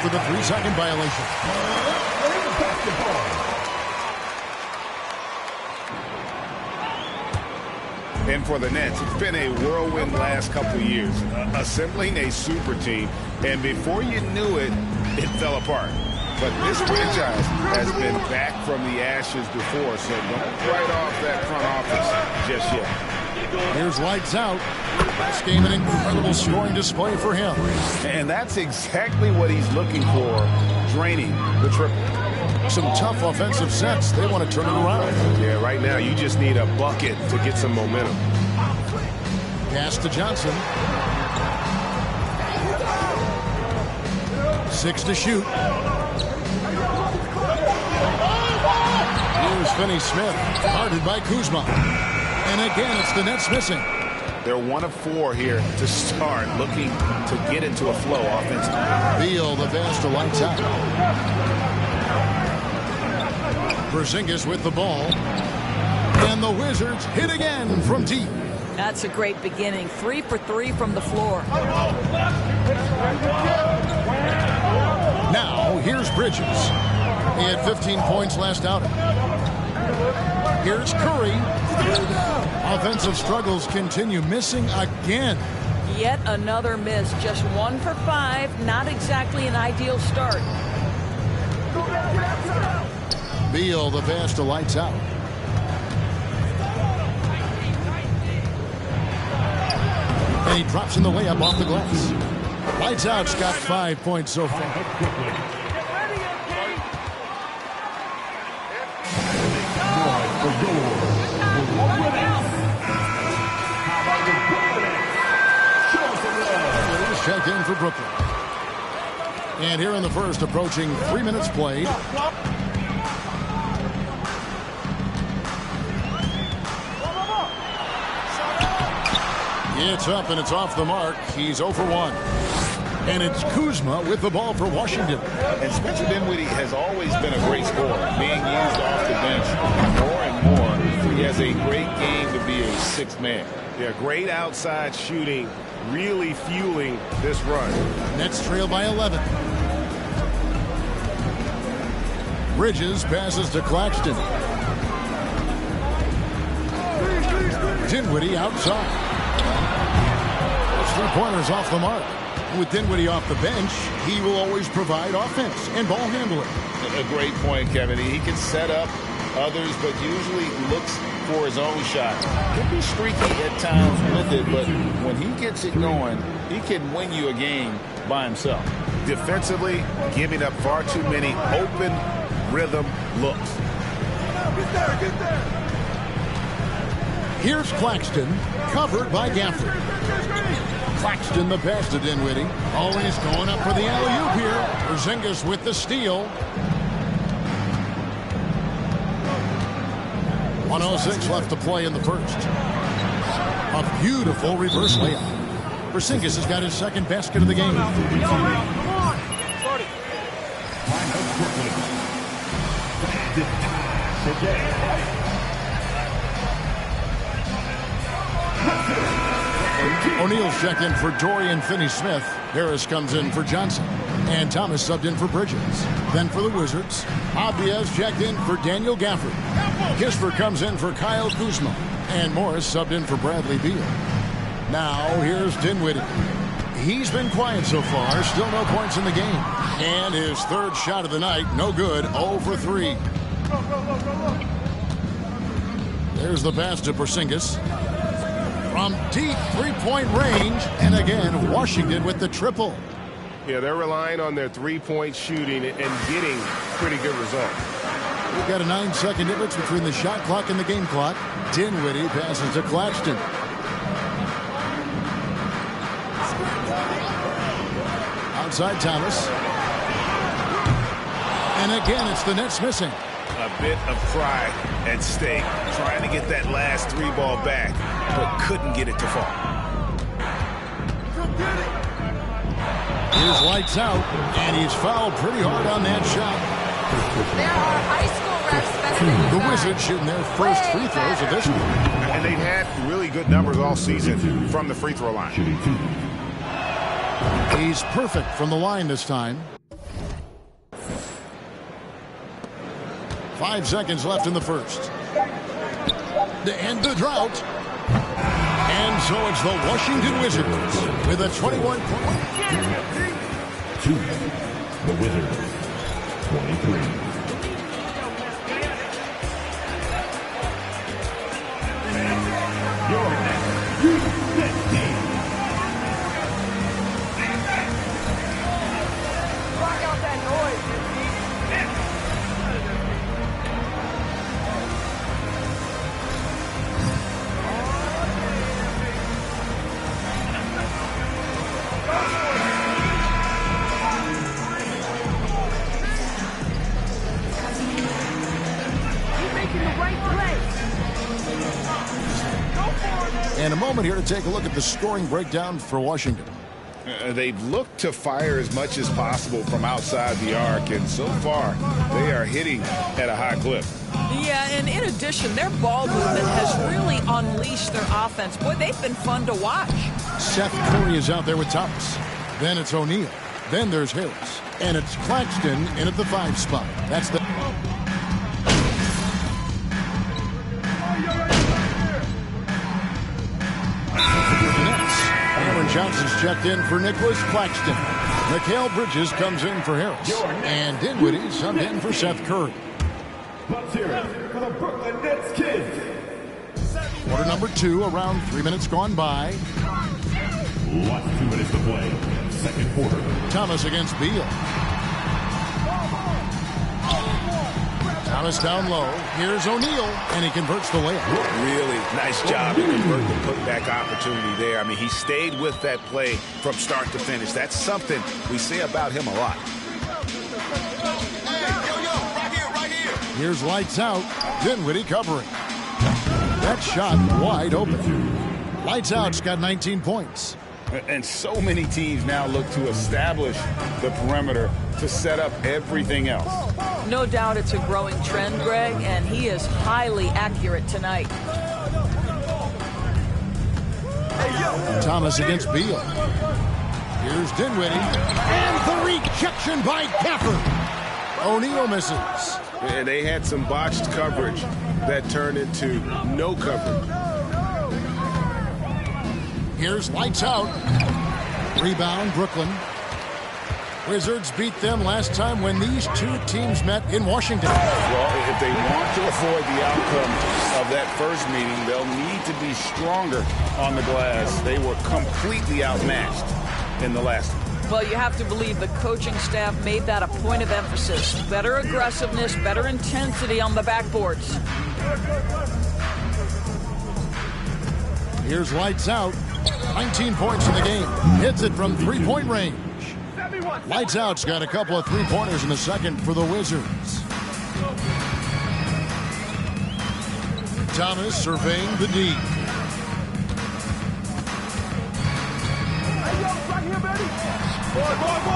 for the 3-second violation. And for the Nets, it's been a whirlwind last couple of years, assembling a super team, and before you knew it, it fell apart. But this franchise has been back from the ashes before, so don't write off that front office just yet. Here's lights out. This game, an incredible scoring display for him. And that's exactly what he's looking for, draining the triple. Some tough offensive sets. They want to turn it around. Yeah, right now you just need a bucket to get some momentum. Pass to Johnson. 6 to shoot. Here's Finney-Smith, guarded by Kuzma. And again, it's the Nets missing. They're 1 of 4 here to start, looking to get into a flow offensively. Beal, the best, lights out. Porzingis with the ball. And the Wizards hit again from deep. That's a great beginning. 3 for 3 from the floor. Now, here's Bridges. He had 15 points last outing. Here's Curry. Offensive struggles continue, missing again. Yet another miss. Just 1 for 5. Not exactly an ideal start. Beal, the best, lights out. And he drops in the layup off the glass. Lights out's got 5 points so far. He's checked in for Brooklyn. And here in the first, approaching 3 minutes played. It's up and it's off the mark. He's 0 for 1. And it's Kuzma with the ball for Washington. And Spencer Dinwiddie has always been a great scorer, being used off the bench more and more. He has a great game to be a sixth man. Yeah, great outside shooting, really fueling this run. Nets trail by 11. Bridges passes to Claxton. Dinwiddie outside. 3-pointers off the mark. With Dinwiddie off the bench, he will always provide offense and ball handling. A great point, Kevin. He can set up others, but usually looks for his own shot. He'll be streaky at times with it, but when he gets it going, he can win you a game by himself. Defensively, giving up far too many open rhythm looks. Get there. Here's Claxton, covered by Gafford. Claxton, the pass to Dinwiddie. Always going up for the alley-oop here. Porzingis with the steal. 1:06 left to play in the first. A beautiful reverse layup. Porzingis has got his second basket of the game. O'Neal's checked in for Dorian Finney-Smith. Harris comes in for Johnson. And Thomas subbed in for Bridges. Then for the Wizards, Abiez checked in for Daniel Gafford. Kisper comes in for Kyle Kuzma. And Morris subbed in for Bradley Beal. Now here's Dinwiddie. He's been quiet so far. Still no points in the game. And his third shot of the night, no good, 0 for 3. There's the pass to Porzingis. From deep three-point range, and again, Washington with the triple. Yeah, they're relying on their three-point shooting and getting pretty good results. We've got a 9-second difference between the shot clock and the game clock. Dinwiddie passes to Claxton. Outside Thomas. And again, it's the Nets missing. A bit of pride at stake, trying to get that last three ball back, but couldn't get it to fall. Here's lights out, and he's fouled pretty hard on that shot. There are high school refs better than The Wizards shooting their first free throws of this one. And they've had really good numbers all season from the free throw line. He's perfect from the line this time. 5 seconds left in the first. To end the drought. And so it's the Washington Wizards with a 21-point. 2. The Wizards. 23. Your next team. Block out that noise. You're making the right play. And a moment here to take a look at the scoring breakdown for Washington. They've looked to fire as much as possible from outside the arc, and so far they are hitting at a high clip. Yeah, and in addition, their ball movement has really unleashed their offense. Boy, they've been fun to watch. Seth Curry is out there with Thomas. Then it's O'Neal. Then there's Harris. And it's Claxton in at the 5 spot. That's the... Cameron Johnson's checked in for Nicholas Claxton. Mikal Bridges comes in for Harris. And Dinwiddie subbed in for Seth Curry. Let's hear it for the Brooklyn Nets kids. Quarter number 2, around 3 minutes gone by. Last 2 minutes to play. Second quarter. Thomas against Beal. Thomas down low. Here's O'Neal, and he converts the layup. Really nice job to convert the putback opportunity there. I mean, he stayed with that play from start to finish. That's something we say about him a lot. Right here. Here's lights out. Dinwiddie covering. That shot wide open. Lights out's got 19 points. And so many teams now look to establish the perimeter to set up everything else. No doubt it's a growing trend, Greg, and he is highly accurate tonight. Thomas against Beal. Here's Dinwiddie. And the rejection by Gafford. O'Neal misses. And they had some botched coverage that turned into no coverage. Here's lights out. Rebound, Brooklyn. Wizards beat them last time when these two teams met in Washington. Well, if they want to avoid the outcome of that first meeting, they'll need to be stronger on the glass. They were completely outmatched in the last one. Well, you have to believe the coaching staff made that a point of emphasis. Better aggressiveness, better intensity on the backboards. Here's lights out. 19 points in the game. Hits it from three-point range. Lights out's got a couple of three-pointers in the second for the Wizards. Thomas surveying the D.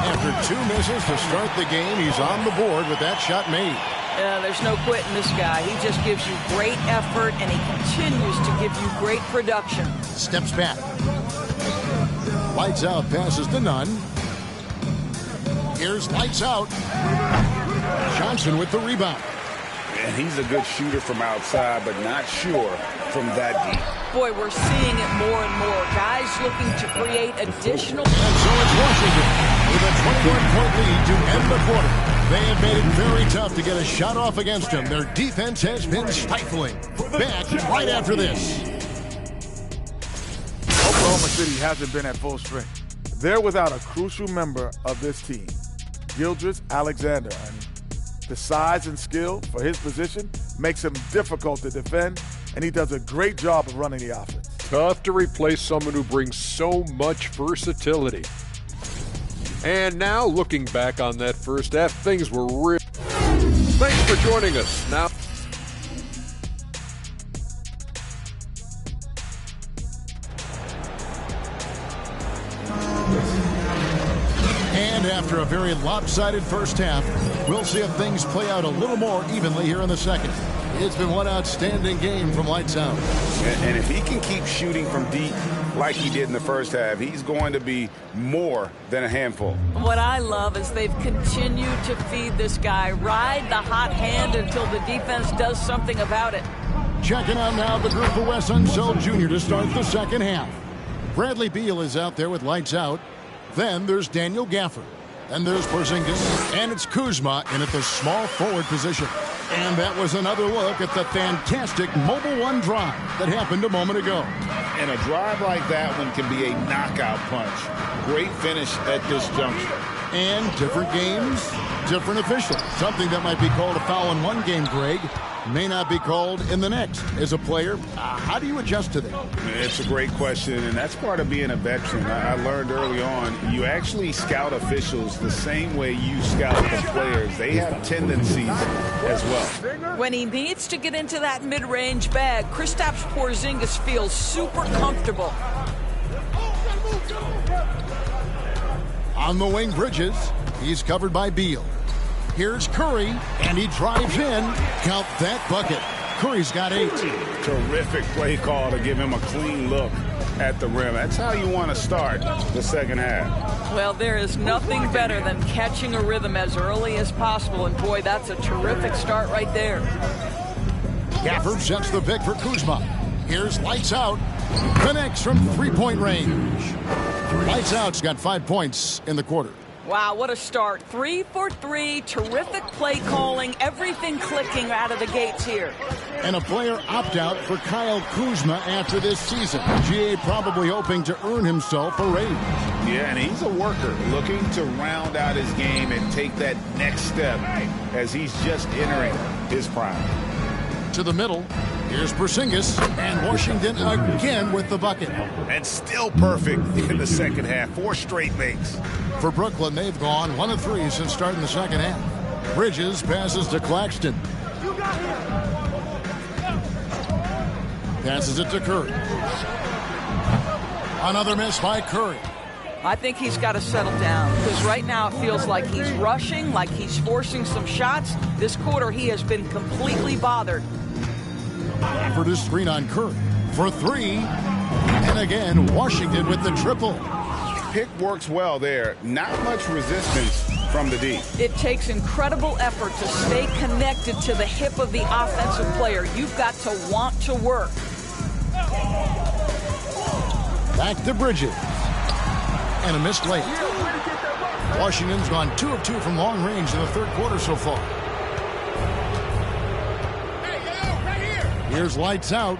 After 2 misses to start the game, he's on the board with that shot made. There's no quitting this guy. He just gives you great effort, and he continues to give you great production. Steps back. Lights out, passes to none. Here's lights out. Johnson with the rebound. And he's a good shooter from outside, but not sure from that deep. Boy, we're seeing it more and more. Guys looking to create additional... And so it's Washington with a 21-point lead to end the quarter. They have made it very tough to get a shot off against them. Their defense has been stifling. Back right after this. Oklahoma City hasn't been at full strength. They're without a crucial member of this team, Gildress Alexander. And the size and skill for his position makes him difficult to defend, and he does a great job of running the offense. Tough to replace someone who brings so much versatility. And now, looking back on that first half, things were real. Thanks for joining us. Now, And after a very lopsided first half, we'll see if things play out a little more evenly here in the second. It's been one outstanding game from lights out. And if he can keep shooting from deep like he did in the first half. He's going to be more than a handful. What I love is they've continued to feed this guy, ride the hot hand until the defense does something about it. Checking out now the group for Wes Unseld Jr. to start the second half. Bradley Beal is out there with lights out. Then there's Daniel Gafford. And there's Porzingis. And it's Kuzma in at the small forward position. And that was another look at the fantastic Mobile One drive that happened a moment ago. And a drive like that one can be a knockout punch. Great finish at this juncture. And different games, different officials. Something that might be called a foul in one game, Greg, may not be called in the next. As a player, how do you adjust to that? It's a great question, and that's part of being a veteran. I learned early on, you actually scout officials the same way you scout the players. They have tendencies as well. When he needs to get into that mid-range bag, Kristaps Porzingis feels super comfortable. On the wing, Bridges. He's covered by Beal. Here's Curry, and he drives in. Count that bucket. Curry's got 8. Terrific play call to give him a clean look at the rim. That's how you want to start the second half. Well, there is nothing better than catching a rhythm as early as possible, and boy, that's a terrific start right there. Gafford sets the pick for Kuzma. Here's Lights Out. Connects from three-point range. Lights Out's got 5 points in the quarter. Wow, what a start. 3 for 3, terrific play calling, everything clicking out of the gates here. And a player opt-out for Kyle Kuzma after this season. GA probably hoping to earn himself a raise. Yeah, and he's a worker looking to round out his game and take that next step as he's just entering his prime. To the middle, here's Porzingis, and Washington again with the bucket. And still perfect in the second half. 4 straight makes. For Brooklyn, they've gone 1 of 3 since starting the second half. Bridges passes to Claxton. Passes it to Curry. Another miss by Curry. I think he's got to settle down because right now it feels like he's rushing, like he's forcing some shots. This quarter he has been completely bothered. For the screen on Curry for 3. And again, Washington with the triple. Pick works well there. Not much resistance from the D. It takes incredible effort to stay connected to the hip of the offensive player. You've got to want to work. Back to Bridges. And a missed layup. Washington's gone 2 of 2 from long range in the third quarter so far. Here's Lights Out.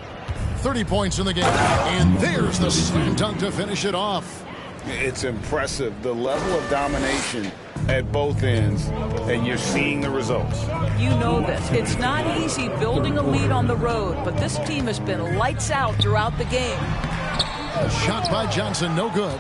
30 points in the game. And there's the slam dunk to finish it off. It's impressive, the level of domination at both ends, and you're seeing the results. You know this. It's not easy building a lead on the road, but this team has been lights out throughout the game. A shot by Johnson, no good.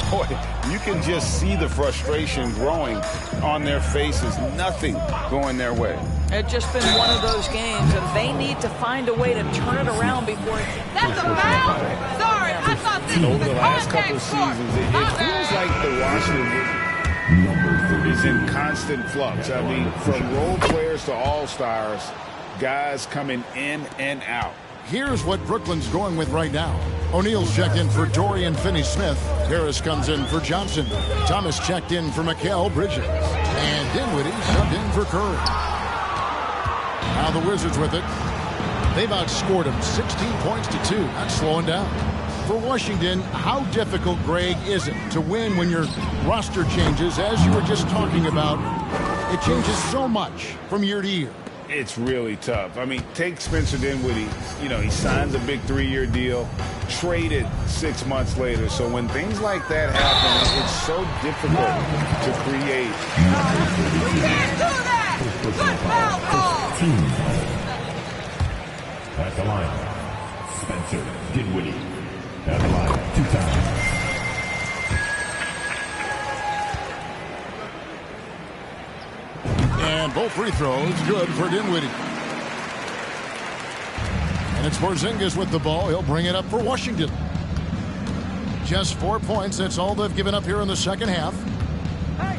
Boy, you can just see the frustration growing on their faces. Nothing going their way. It's just been one of those games, and they need to find a way to turn it around before it... That's a foul? Sorry, I thought this was Over the a last contact couple of sport. seasons, it feels like the Washington is in constant flux. I mean, from role players to all-stars, guys coming in and out. Here's what Brooklyn's going with right now. O'Neal's checked in for Dorian Finney-Smith. Harris comes in for Johnson. Thomas checked in for Mikal Bridges. And Dinwiddie subbed in for Curry. Now the Wizards with it. They've outscored them 16 points to 2. Not slowing down. For Washington, how difficult, Greg, is it to win when your roster changes? As you were just talking about, it changes so much from year to year. It's really tough. I mean, take Spencer Dinwiddie. You know, he signs a big 3-year deal, traded 6 months later. So when things like that happen, it's so difficult to create. You can't do that! Good foul call! At the line, Spencer Dinwiddie. At the line, 2 times. And both free throws good for Dinwiddie. And it's Porzingis with the ball. He'll bring it up for Washington. Just 4 points. That's all they've given up here in the second half.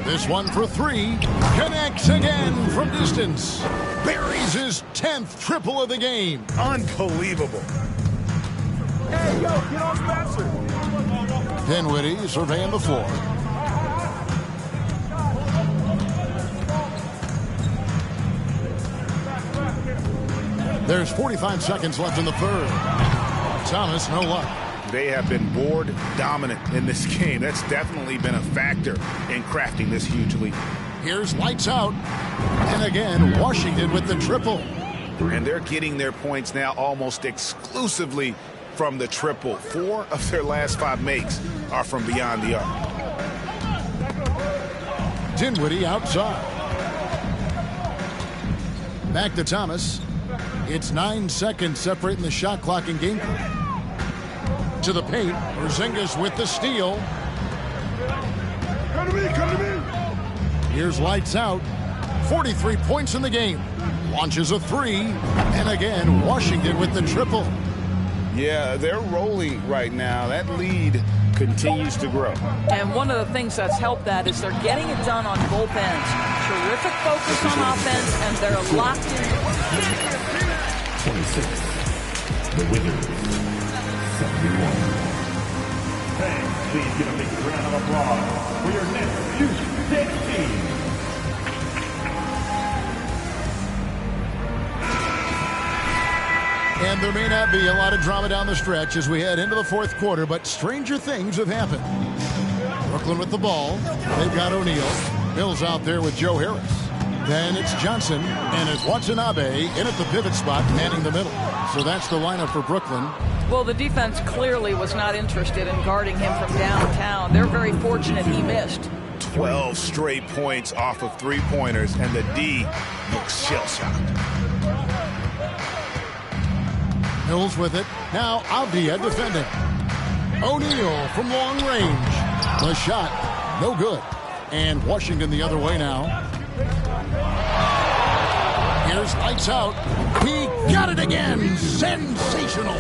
This one for 3. Connects again from distance. Buries his 10th triple of the game. Unbelievable. Hey, yo, get on Spencer. Dinwiddie surveying the floor. There's 45 seconds left in the third. Thomas, no luck. They have been board dominant in this game. That's definitely been a factor in crafting this huge lead. Here's lights out. And again, Washington with the triple. And they're getting their points now almost exclusively from the triple. 4 of their last 5 makes are from beyond the arc. Dinwiddie outside. Back to Thomas. It's 9 seconds separating the shot clock and game clock. To the paint. Porzingis with the steal. Come to me, come to me. Here's lights out. 43 points in the game. Launches a 3. And again, Washington with the triple. Yeah, they're rolling right now. That lead continues to grow. And one of the things that's helped that is they're getting it done on both ends. Terrific focus on offense, and they're locked in. 26. The Wizards, 71. Fans, please give a big round of applause for your next Houston team. And there may not be a lot of drama down the stretch as we head into the fourth quarter, but stranger things have happened. Brooklyn with the ball. They've got O'Neal. Mills out there with Joe Harris. Then it's Johnson, and it's Watanabe in at the pivot spot, manning the middle. So that's the lineup for Brooklyn. Well, the defense clearly was not interested in guarding him from downtown. They're very fortunate he missed. 12 straight points off of 3-pointers, and the D looks shell-shocked. Mills with it. Now Avdia defending. O'Neal from long range. The shot, no good. And Washington the other way now. Here's lights out. He got it again. Sensational.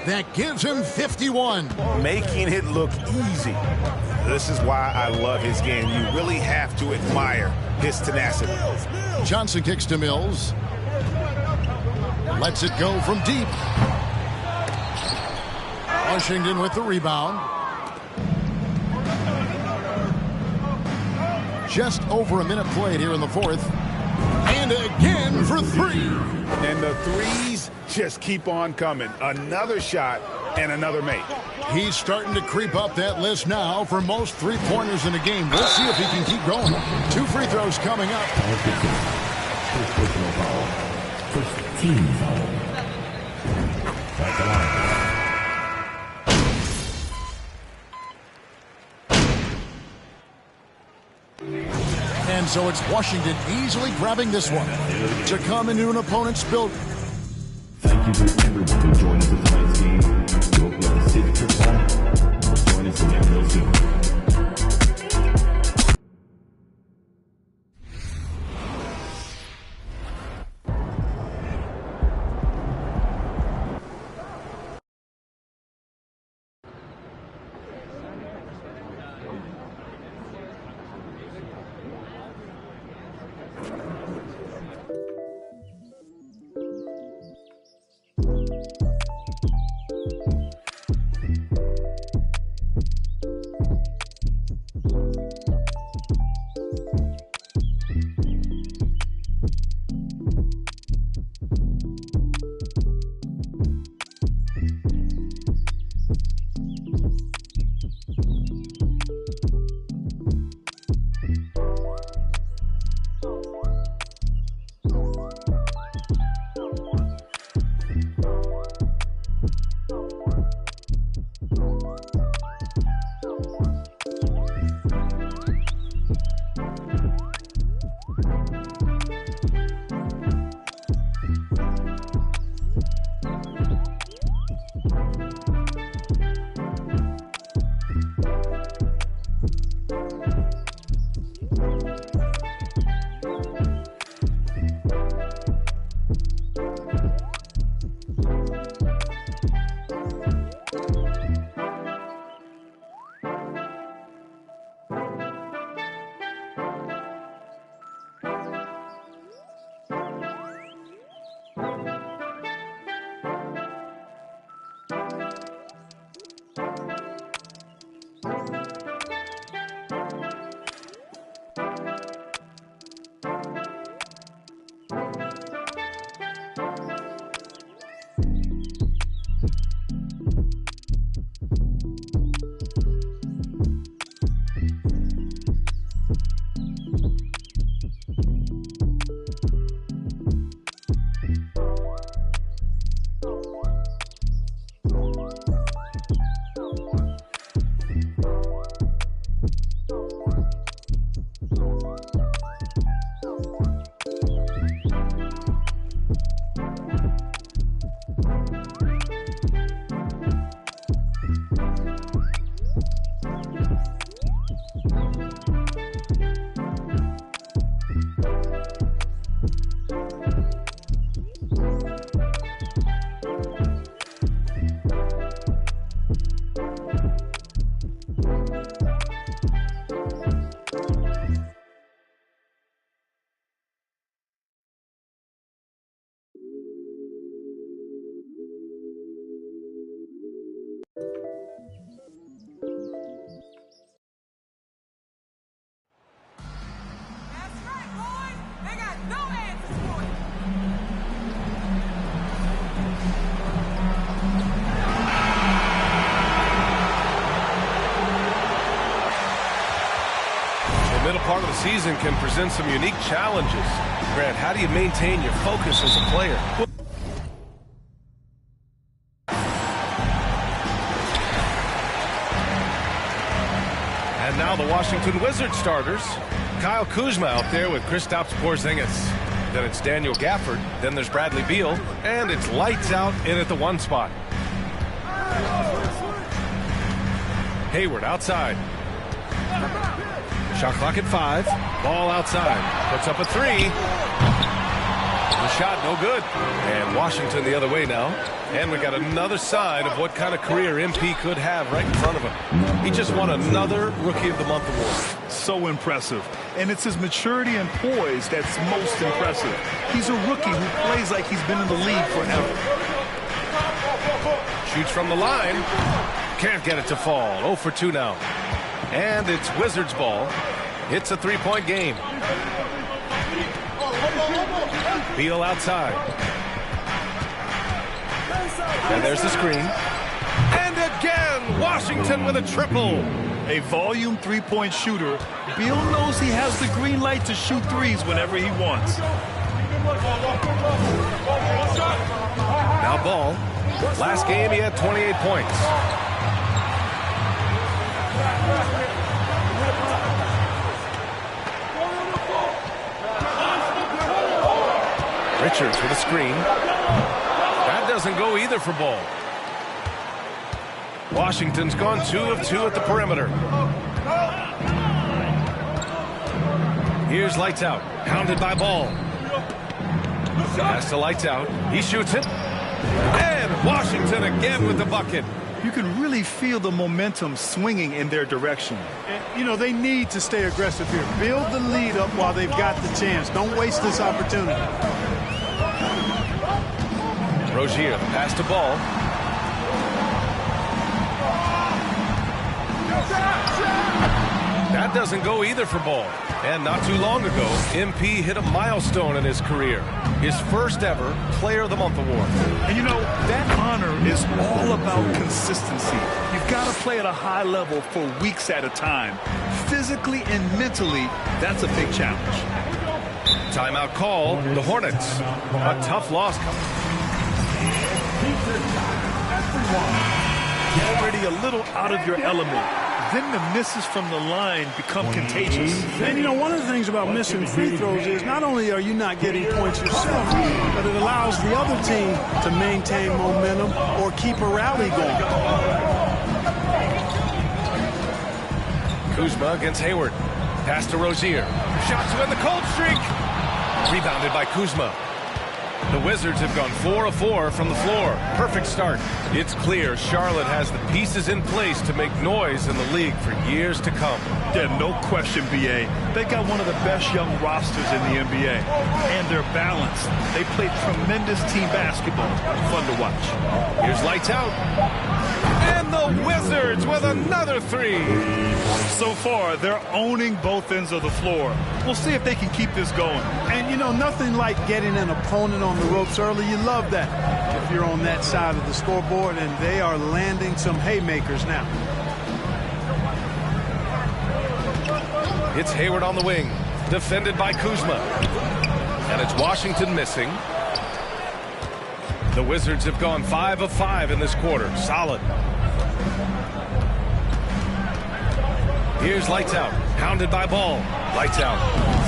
That gives him 51. Making it look easy. This is why I love his game. You really have to admire his tenacity. Johnson kicks to Mills. Lets it go from deep. Washington with the rebound. Just over a minute played here in the fourth. And again for 3. And the threes just keep on coming. Another shot and another make. He's starting to creep up that list now for most 3-pointers in a game. We'll see if he can keep going. 2 free throws coming up. First personal foul. First team foul. Back to line. And so it's Washington easily grabbing this one to come into an opponent's building. Thank you to everyone who joined us in tonight's game. We hope you have a safe trip home. We'll join us again real soon. Middle part of the season can present some unique challenges. Grant, how do you maintain your focus as a player? And now the Washington Wizards starters. Kyle Kuzma out there with Kristaps Porzingis. Then it's Daniel Gafford. Then there's Bradley Beal. And it's lights out in at the 1 spot. Hayward outside. Shot clock at 5. Ball outside. Puts up a 3. The shot no good. And Washington the other way now. And we got another sign of what kind of career MP could have right in front of him. He just won another Rookie of the Month award. So impressive. And it's his maturity and poise that's most impressive. He's a rookie who plays like he's been in the league forever. Shoots from the line. Can't get it to fall. 0 for 2 now. And it's Wizards ball. It's a 3-point game. Beal outside. And there's the screen. And again, Washington with a triple. A volume 3-point shooter, Beal knows he has the green light to shoot threes whenever he wants. Now Ball. Last game he had 28 points. Richards with a screen. That doesn't go either for Ball. Washington's gone 2 of 2 at the perimeter. Here's lights out. Hounded by Ball. Pass to lights out. He shoots it. And Washington again with the bucket. You can really feel the momentum swinging in their direction. And, you know, they need to stay aggressive here. Build the lead up while they've got the chance. Don't waste this opportunity. Rozier, the pass to Ball. That doesn't go either for Ball. And not too long ago, MP hit a milestone in his career. His first ever Player of the Month award. And you know, that honor is all about consistency. You've got to play at a high level for weeks at a time. Physically and mentally, that's a big challenge. Timeout call, the Hornets. A tough loss coming. Already a little out of your element. Then the misses from the line become contagious. And, you know, one of the things about missing free throws is not only are you not getting points yourself, but it allows the other team to maintain momentum or keep a rally going. Kuzma against Hayward. Pass to Rozier. Shot to end the cold streak. Rebounded by Kuzma. The Wizards have gone 4 of 4 from the floor. Perfect start. It's clear Charlotte has the pieces in place to make noise in the league for years to come. Yeah, no question, B.A. They got one of the best young rosters in the NBA. And they're balanced. They play tremendous team basketball. Fun to watch. Here's lights out. And the Wizards with another 3. So far, they're owning both ends of the floor. We'll see if they can keep this going. And, you know, nothing like getting an opponent on the ropes early. You love that if you're on that side of the scoreboard, and they are landing some haymakers now. It's Hayward on the wing. Defended by Kuzma. And it's Washington missing. The Wizards have gone 5 of 5 in this quarter. Solid. Here's Lights Out. Hounded by Ball. Lights Out.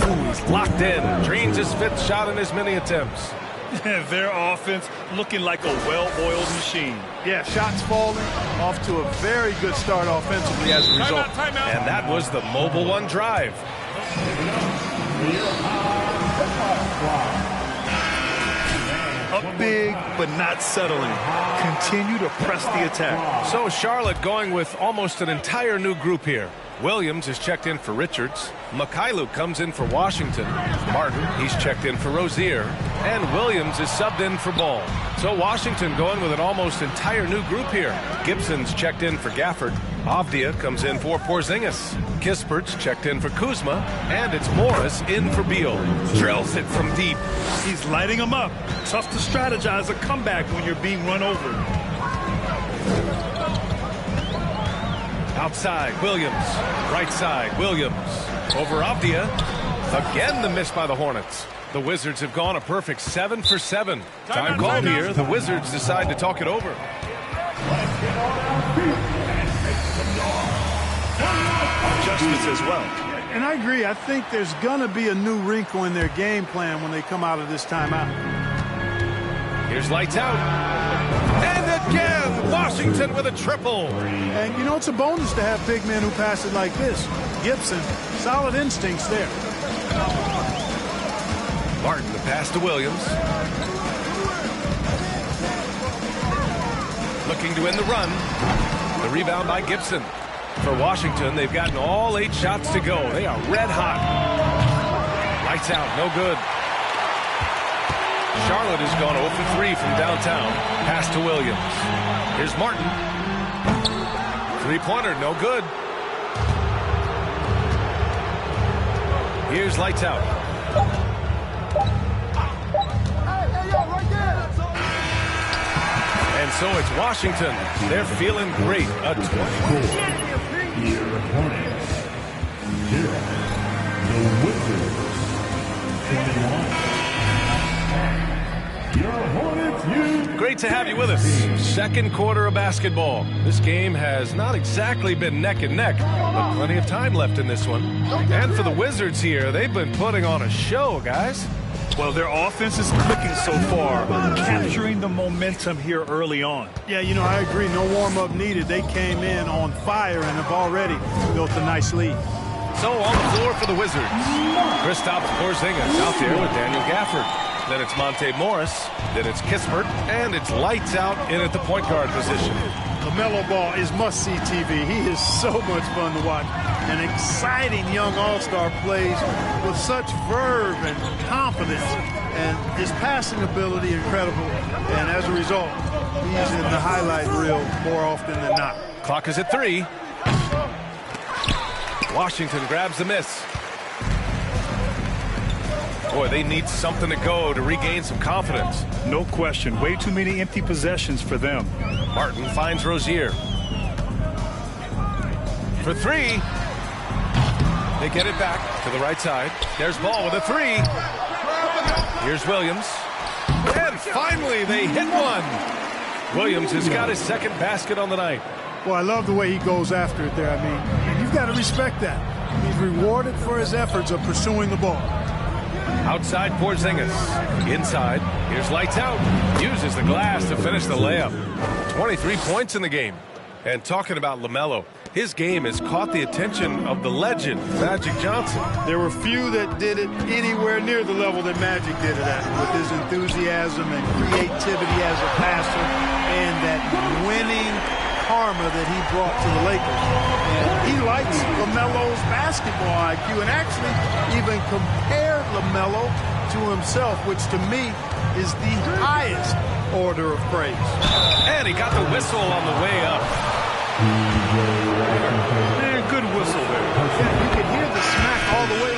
Ooh, he's locked in. Drains his 5th shot in his many attempts. Their offense looking like a well-oiled machine. Yeah, shots falling, off to a very good start offensively as a result. Timeout. And that was the Mobile One drive. Up big, but not settling. Continue to press the attack. So Charlotte going with almost an entire new group here. Williams is checked in for Richards. Mikhailuk comes in for Washington. Martin, he's checked in for Rozier. And Williams is subbed in for Ball. So Washington going with an almost entire new group here. Gibson's checked in for Gafford. Avdia comes in for Porzingis. Kispert's checked in for Kuzma. And it's Morris in for Beal. Drills it from deep. He's lighting them up. Tough to strategize a comeback when you're being run over. Outside, Williams. Right side, Williams. Over Avdia. Again, the miss by the Hornets. The Wizards have gone a perfect 7 for 7. Time called here. The Wizards decide to talk it over. Adjustments as well. And I agree. I think there's going to be a new wrinkle in their game plan when they come out of this timeout. Here's Lights Out. And again, Washington with a triple. And, you know, it's a bonus to have big men who pass it like this. Gibson, solid instincts there. Martin, the pass to Williams. Looking to end the run. The rebound by Gibson. For Washington, they've gotten all 8 shots to go. They are red hot. Lights out, no good. Charlotte has gone 0 for 3 from downtown. Pass to Williams. Here's Martin. 3-pointer, no good. Here's Lights Out. And so it's Washington. They're feeling great. A 20. The Wizards, 21. Great to have you with us. Second quarter of basketball. This game has not exactly been neck and neck, but plenty of time left in this one. And for the Wizards here, they've been putting on a show, guys. Well, their offense is clicking so far, capturing the momentum here early on. Yeah, you know, I agree. No warm-up needed. They came in on fire and have already built a nice lead. So on the floor for the Wizards, Kristaps Porzingis out there with Daniel Gafford. Then it's Monte Morris. Then it's Kispert. And it's Lights Out in at the point guard position. LaMelo Ball is must-see TV. He is so much fun to watch. An exciting young all-star plays with such verve and confidence. And his passing ability incredible. And as a result, he's in the highlight reel more often than not. Clock is at 3. Washington grabs the miss. Boy, they need something to go to regain some confidence. No question. Way too many empty possessions for them. Martin finds Rozier. For 3. They get it back to the right side. There's Ball with a 3. Here's Williams. And finally, they hit one. Williams has got his second basket on the night. Well, I love the way he goes after it there. I mean, you've got to respect that. He's rewarded for his efforts of pursuing the ball. Outside Porzingis. Inside. Here's Lights Out. Uses the glass to finish the layup. 23 points in the game. And talking about LaMelo, his game has caught the attention of the legend, Magic Johnson. There were few that did it anywhere near the level that Magic did it at, with his enthusiasm and creativity as a passer and that winning karma that he brought to the Lakers. And he likes LaMelo's basketball IQ and actually even compared LaMelo to himself, which to me is the highest order of praise. And he got the whistle on the way up. Man, good whistle there. Yeah, you can hear the smack all the way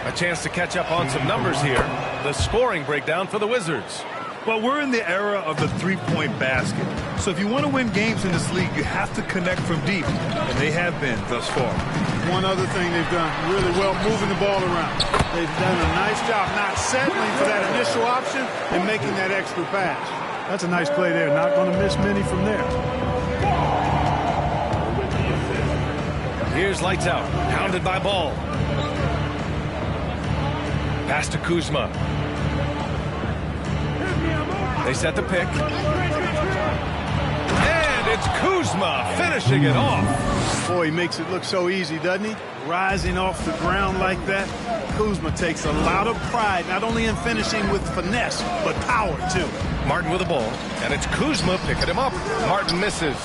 up. A chance to catch up on some numbers here. The scoring breakdown for the Wizards. Well, we're in the era of the three-point basket. So if you want to win games in this league, you have to connect from deep, and they have been thus far. one other thing they've done really well, moving the ball around. They've done a nice job not settling for that initial option and making that extra pass. That's a nice play there. Not going to miss many from there. Here's lights out. Hounded by Ball. Pass to Kuzma. They set the pick. And it's Kuzma finishing it off. Boy, he makes it look so easy, doesn't he? Rising off the ground like that. Kuzma takes a lot of pride, not only in finishing with finesse, but power, too. Martin with the ball, and it's Kuzma picking him up. Martin misses.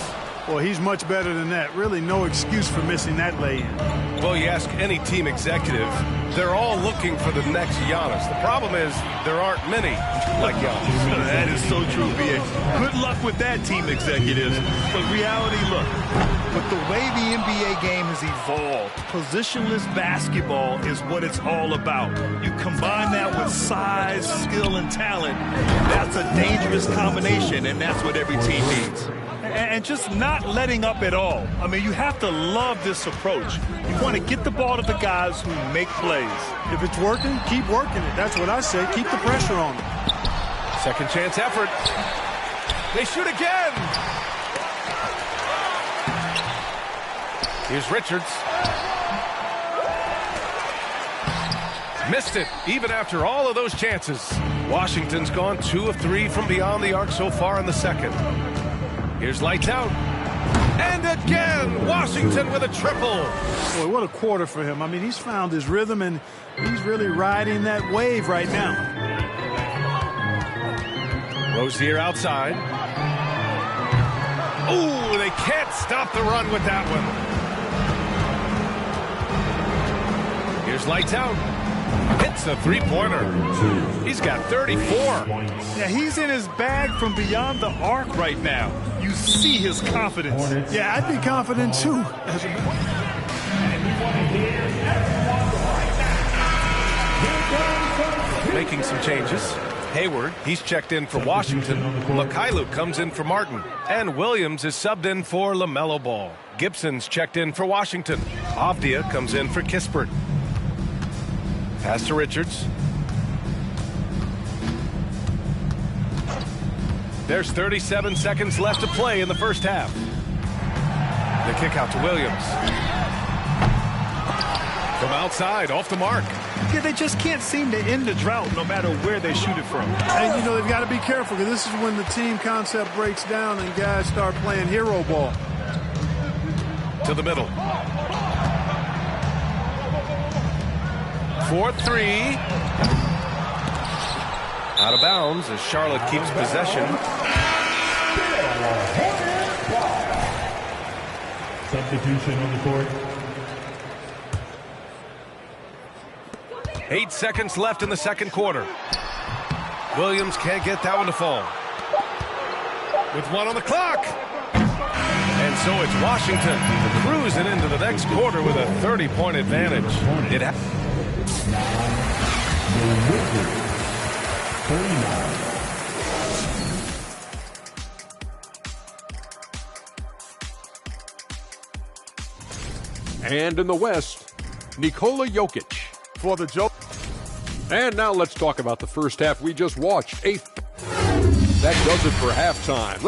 Well, he's much better than that. Really no excuse for missing that lay-in. Well, you ask any team executive, they're all looking for the next Giannis. The problem is there aren't many like Giannis. That is so true, B.A. Good luck with that, team executives. But reality, look, with the way the NBA game has evolved, positionless basketball is what it's all about. You combine that with size, skill, and talent, that's a dangerous combination, and that's what every team needs. And just not letting up at all. I mean, you have to love this approach. You want to get the ball to the guys who make plays. If it's working, keep working it. That's what I say. Keep the pressure on them. Second chance effort. They shoot again. Here's Richards. Missed it, even after all of those chances. Washington's gone 2 of 3 from beyond the arc so far in the second. Here's lights out. And again, Washington with a triple. Boy, what a quarter for him. I mean, he's found his rhythm, and he's really riding that wave right now. Rozier outside. Ooh, they can't stop the run with that one. Here's lights out. Hits a three-pointer. He's got 34. Yeah, he's in his bag from beyond the arc right now. You see his confidence. Yeah, I'd be confident too. Making some changes. Hayward, he's checked in for Washington. Mikhailuk comes in for Martin. And Williams is subbed in for LaMelo Ball. Gibson's checked in for Washington. Avdia comes in for Kispert. Pass to Richards. There's 37 seconds left to play in the first half. The kick out to Williams. From outside, off the mark. Yeah, they just can't seem to end the drought no matter where they shoot it from. And, you know, they've got to be careful because this is when the team concept breaks down and guys start playing hero ball. To the middle. 4-3. Out of bounds as Charlotte keeps possession. Substitution on the court. 8 seconds left in the second quarter. Williams can't get that one to fall. With 1 on the clock. And so it's Washington cruising into the next quarter with a 30-point advantage. It And in the West, Nikola Jokic For the joke. And now let's talk about the first half we just watched. That does it for halftime.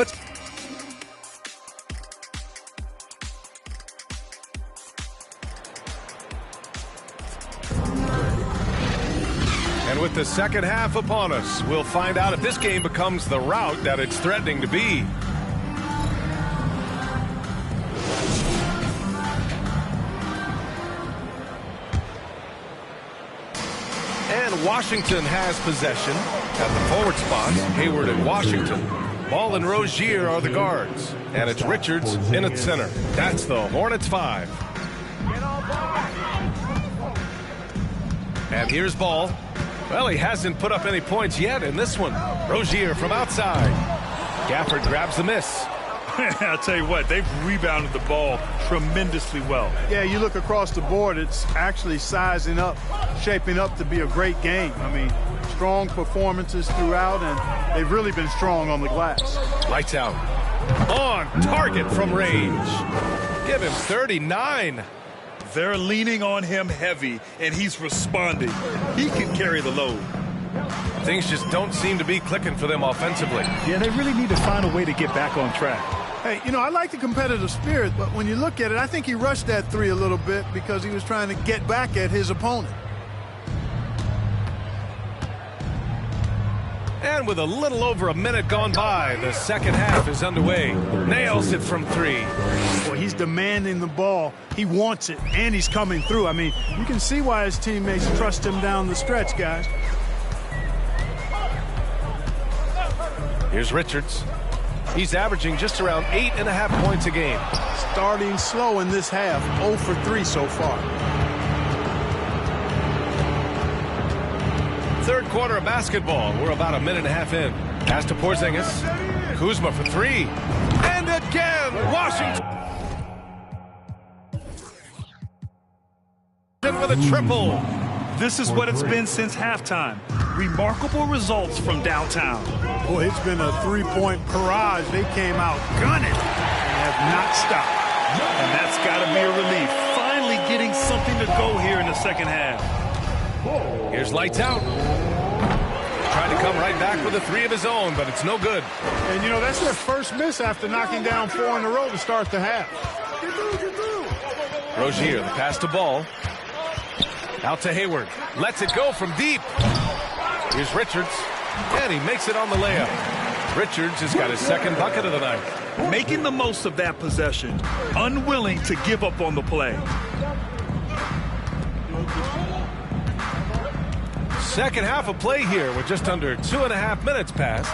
And with the second half upon us, we'll find out if this game becomes the rout that it's threatening to be. And Washington has possession at the forward spot. Hayward and Washington. Ball and Rozier are the guards. And it's Richards in at center. That's the Hornets 5. And here's Ball. Well, he hasn't put up any points yet in this one. Rozier from outside. Gafford grabs the miss. I'll tell you what, they've rebounded the ball tremendously well. Yeah, you look across the board, it's actually sizing up, shaping up to be a great game. I mean, strong performances throughout, and they've really been strong on the glass. Lights out. On target from range. Give him 39. They're leaning on him heavy, and he's responding. He can carry the load. Things just don't seem to be clicking for them offensively. Yeah, they really need to find a way to get back on track. Hey, you know, I like the competitive spirit, but when you look at it, I think he rushed that three a little bit because he was trying to get back at his opponent. And with a little over a minute gone by, the second half is underway. Nails it from three. Boy, he's demanding the ball. He wants it, and he's coming through. I mean, you can see why his teammates trust him down the stretch, guys. Here's Richards. He's averaging just around 8.5 points a game. Starting slow in this half, 0 for 3 so far. Third quarter of basketball. We're about a minute and a half in. Pass to Porzingis. Kuzma for three. And again, Washington with a triple. This is what it's been since halftime. Remarkable results from downtown. Boy, it's been a three-point barrage. They came out gunning and have not stopped. And that's got to be a relief. Finally getting something to go here in the second half. Here's lights out. Trying to come right back with a three of his own, but it's no good. And, you know, that's their first miss after knocking down 4 in a row to start the half. Rozier, the pass to Ball. Out to Hayward. Lets it go from deep. Here's Richards. And he makes it on the layup. Richards has got his second bucket of the night. Making the most of that possession. Unwilling to give up on the play. Second half of play here with just under 2.5 minutes passed.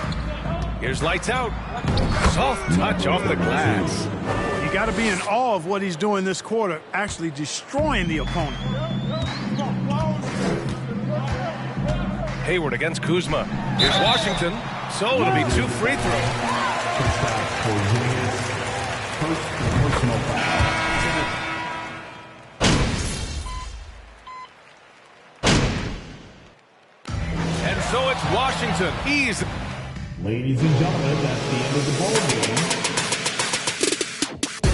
Here's lights out. Soft touch off the glass. You got to be in awe of what he's doing this quarter, actually destroying the opponent. Hayward against Kuzma. Here's Washington. So it'll be 2 free throws. And so it's Washington. Easy. Ladies and gentlemen, that's the end of the ball game.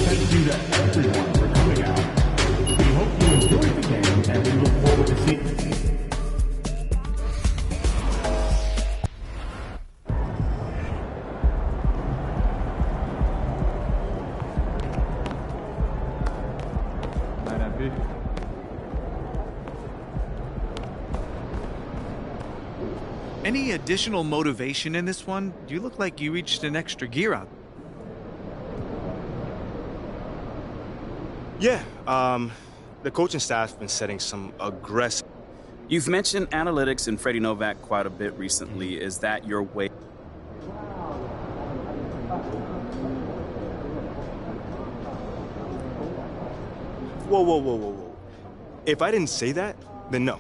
Thank you to everyone for coming out. We hope you enjoyed the game, and we look forward to seeing you. Any additional motivation in this one? You look like you reached an extra gear out. Yeah, the coaching staff's been setting some aggressive... You've mentioned analytics and Freddie Novak quite a bit recently. Is that your way? Whoa. If I didn't say that, then no.